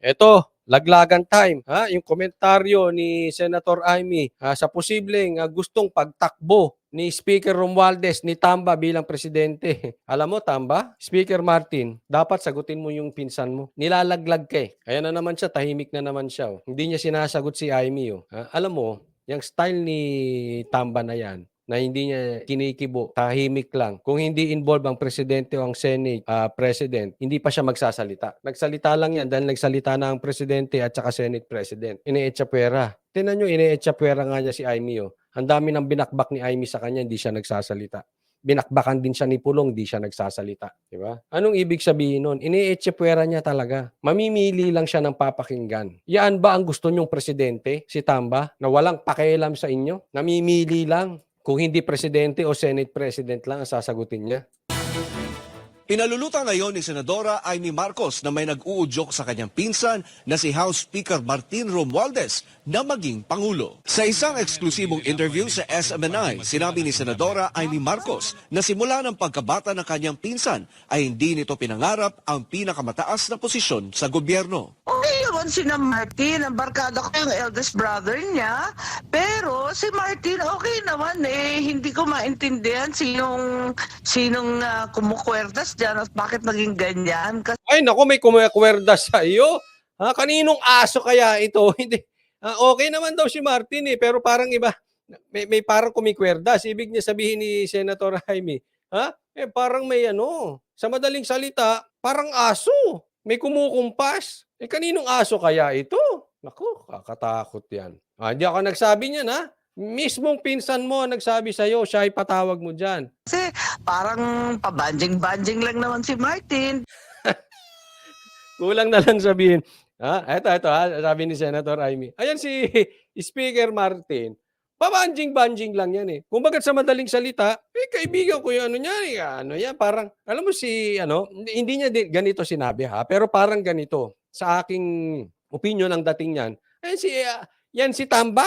Eto, laglagan time, yung komentaryo ni Senator Amy sa posibleng gustong pagtakbo ni Speaker Romualdez ni Tamba bilang presidente. Alam mo, Tamba, Speaker Martin, dapat sagutin mo yung pinsan mo. Nilalaglag ka eh. Kaya na naman siya, tahimik na naman siya. Oh. Hindi niya sinasagot si Amy. Oh. Alam mo, yung style ni Tamba na yan, na hindi niya kinikibo, tahimik lang. Kung hindi involved ang presidente o ang Senate president, hindi pa siya magsasalita. Nagsalita lang yan dahil nagsalita na ang presidente at saka Senate president. Ine-echapuera. Tingnan nyo, ine-echapuera nga niya si Amy. Oh. Ang dami ng binakbak ni Amy sa kanya, hindi siya nagsasalita. Binakbakan din siya ni Pulong, di siya nagsasalita. Diba? Anong ibig sabihin nun? Ine-echapuera niya talaga. Mamimili lang siya ng papakinggan. Yan ba ang gusto nyong presidente, si Tamba, na walang pakialam sa inyo? Namimili lang. Kung hindi presidente o Senate president lang ang sasagutin niya. Pinalulutan ngayon ni Senadora Amy Marcos na may nag-uudyok sa kanyang pinsan na si House Speaker Martin Romualdez na maging Pangulo. Sa isang eksklusibong interview sa SMNI, sinabi ni Senadora Amy Marcos na simula ng pagkabata ng kanyang pinsan ay hindi nito pinangarap ang pinakamataas na posisyon sa gobyerno. Okay naman si Martin, ang barkada ko yung eldest brother niya, pero si Martin okay naman eh, hindi ko maintindihan sinong kumukwertas dyan at bakit naging ganyan. Ay naku, may kumekwerda sa iyo. Kaninong aso kaya ito? Hindi. Okay naman daw si Martin eh, pero parang iba. May parang kumikwerdas. Ibig niya sabihin ni Senator Jaime, parang may sa madaling salita, parang aso. May kumukumpas. Kaninong aso kaya ito? Naku, kakatakot yan. Hindi ako nagsabi niyan Mismong pinsan mo nagsabi sa'yo, siya ay patawag mo dyan. Kasi parang pabanjing-banjing lang naman si Martin. Kulang na lang sabihin. Ito, sabi ni Senator Amy. Ayan si Speaker Martin. Pabanjing-banjing lang yan eh. Kung bagat sa madaling salita, kaibigan ko yung niya, parang, alam mo hindi niya ganito sinabi pero parang ganito. Sa aking opinion ang dating yan, yan si Tamba,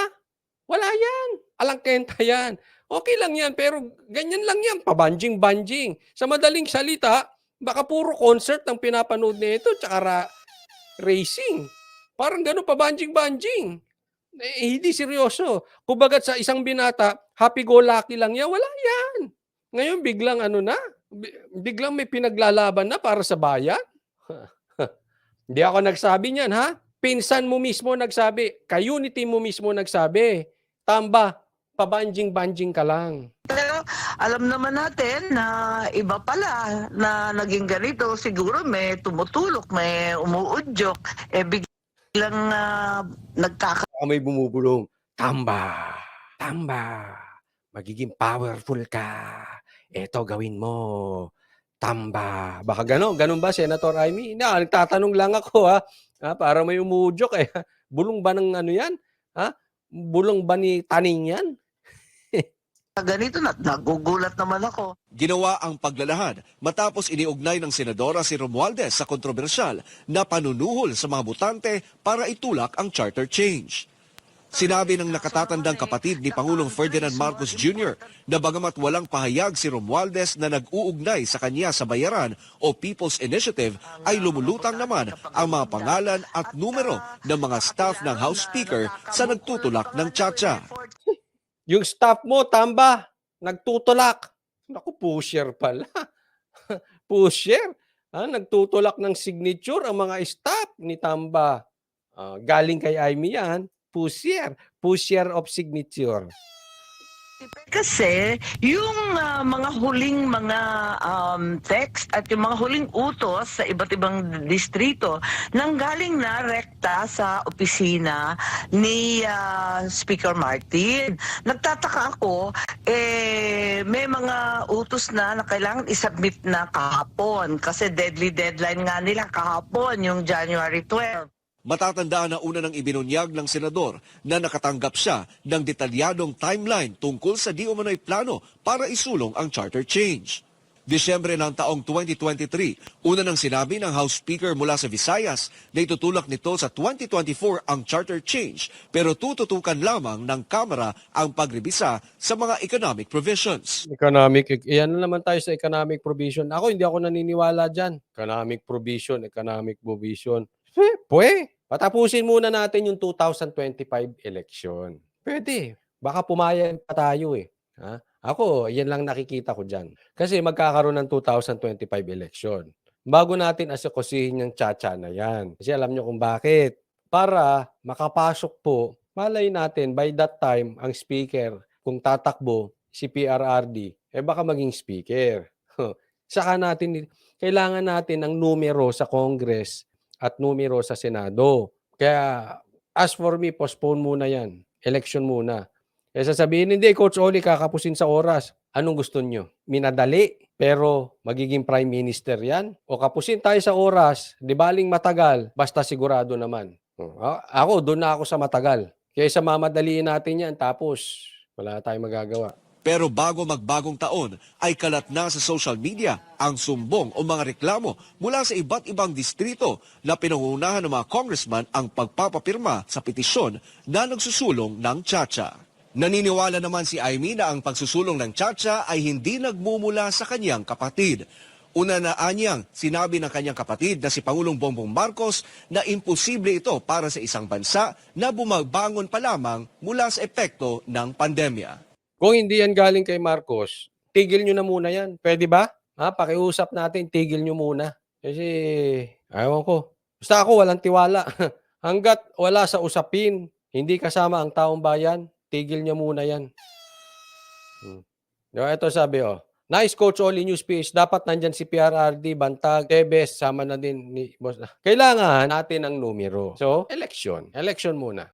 wala yan. Alangkenta yan. Okay lang yan, pero ganyan lang yan. Pabanjing-banjing. Sa madaling salita, baka puro concert ang pinapanood nito tsaka racing. Parang gano'n pabanjing-banjing. Hindi seryoso. Kumbaga sa isang binata, happy-go-lucky lang yan. Wala yan. Ngayon biglang biglang may pinaglalaban na para sa bayan. Hindi ako nagsabi niyan Pinsan mo mismo nagsabi. Ka-unity mo mismo nagsabi. Tamba, pabanjing-banjing ka lang. Pero alam naman natin na iba pala na naging ganito. Siguro may tumutulok, may umuudyok. Biglang May bumubulong. Tamba, magiging powerful ka. Eto gawin mo. Tamba. Baka ganun ba, Senator Amy? Nagtatanong lang ako para may umuudyok Bulong ba ng yan? Bulong ba ni Taning yan? ganito na nagugulat naman ako. Ginawa ang paglalahad matapos iniugnay ng Senadora si Romualdez sa kontrobersyal na panunuhol sa mga botante para itulak ang charter change. Sinabi ng nakatatandang kapatid ni Pangulong Ferdinand Marcos Jr. na bagamat walang pahayag si Romualdez na nag-uugnay sa kanya sa bayaran o People's Initiative, ay lumulutang naman ang mga pangalan at numero ng mga staff ng House Speaker sa nagtutulak ng tsa-tsa. Yung staff mo, Tamba, nagtutulak. Naku, pusher pala. Pusher. Nagtutulak ng signature ang mga staff ni Tamba. Galing kay Amy yan. Pusher of signature. Kasi yung mga huling mga text at yung mga huling utos sa iba't ibang distrito nanggaling na rekta sa opisina ni Speaker Martin. Nagtataka ako, may mga utos na kailangan isubmit na kahapon kasi deadline nga nila kahapon, yung January 12. Matatandaan na una ng ibinunyag ng senador na nakatanggap siya ng detalyadong timeline tungkol sa di umano'y plano para isulong ang charter change. Disyembre ng taong 2023, una nang sinabi ng House Speaker mula sa Visayas na itutulak nito sa 2024 ang charter change pero tututukan lamang ng Kamara ang pagrebisa sa mga economic provisions. Iyan na naman tayo sa economic provision. Hindi ako naniniwala dyan. Economic provision. Patapusin muna natin yung 2025 election. Pwede. Baka pumayag pa tayo eh. Ha? Ako, yan lang nakikita ko dyan. Kasi magkakaroon ng 2025 election. Bago natin asikusihin yung tsa na yan. Kasi alam nyo kung bakit. Para makapasok po, malay natin by that time, ang speaker, kung tatakbo, si PRRD, baka maging speaker. Saka natin, kailangan natin ng numero sa Congress at numero sa Senado. Kaya, as for me, postpone muna yan. Election muna. Kaya sasabihin, hindi, Coach Oli, kakapusin sa oras. Anong gusto nyo? Minadali, pero magiging prime minister yan? O kapusin tayo sa oras, di baling matagal, basta sigurado naman. Ako, doon na ako sa matagal. Kaya sa mamadaliin natin yan, tapos wala tayong magagawa. Pero bago magbagong taon ay kalat na sa social media ang sumbong o mga reklamo mula sa iba't ibang distrito na pinangunahan ng mga congressman ang pagpapapirma sa petisyon na nagsusulong ng tsa-tsa. Naniniwala naman si Amy na ang pagsusulong ng tsa-tsa ay hindi nagmumula sa kanyang kapatid. Una na anyang sinabi ng kanyang kapatid na si Pangulong Bongbong Marcos na imposible ito para sa isang bansa na bumabangon pa lamang mula sa epekto ng pandemya. Kung hindi yan galing kay Marcos, tigil nyo na muna yan. Pwede ba? Pakiusap natin, tigil nyo muna. Kasi, ayaw ko. Basta ako, walang tiwala. Hanggat wala sa usapin, hindi kasama ang taong bayan, tigil nyo muna yan. Ito sabi, nice Coach Oli News PH. Dapat nandyan si PRRD, Bantag, Tebes, sama na din ni Boss. Kailangan natin ang numero. So, election. Election muna.